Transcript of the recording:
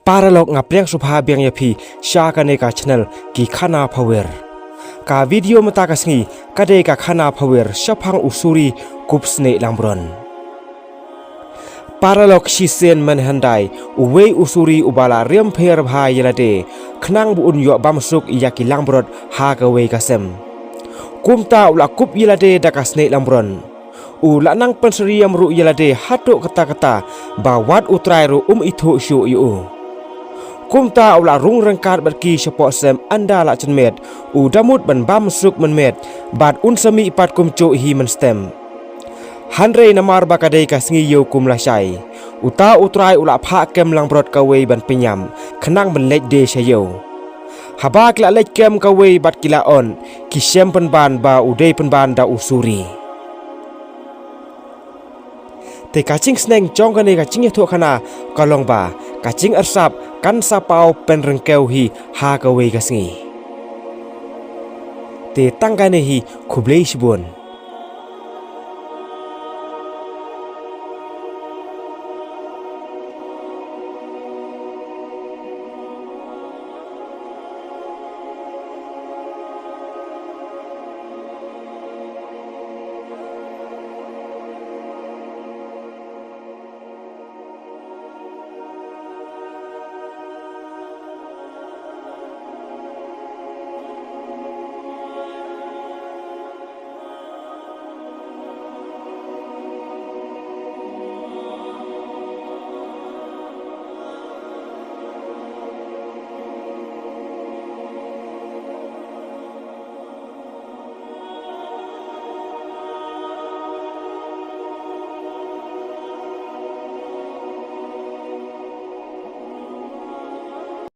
Paralog ngapriang subha biang yapi syakane ka channel ki khana power. Ka video mata kasngi kade ka khana power syapang usuri kupsne lambron. Paralog shisen manhandai uwe usuri ubala riam pher bhai yelade khnang bu unyo bamsuk yaki langbrot ha ka we kasem. Kumta ula kup yelade dakasne lambron. Ula nang penseriam ru yelade hatuk kata-kata bawat utrai ru itu syu yu. Kumta ula rung rengkat berki sepok sem anda la cenmet udamut ban bamsuk menmet bat unsami pat kumcu hi menstem. Handre namar bakadei kasngi yo kum lasai. Uta utrai ula phak kem langbrot kawe ban pinyam khnang ban lej de sayo. Habak la lej kem kawe bat kila on kisem penban ba udei penban da usuri. Te kacing sneng jong kane kacing yathu khana kalong ba kacing arsap kan sapau pen rengkeu hi ha kawe kasngi. Te tangkane hi khublei sibun.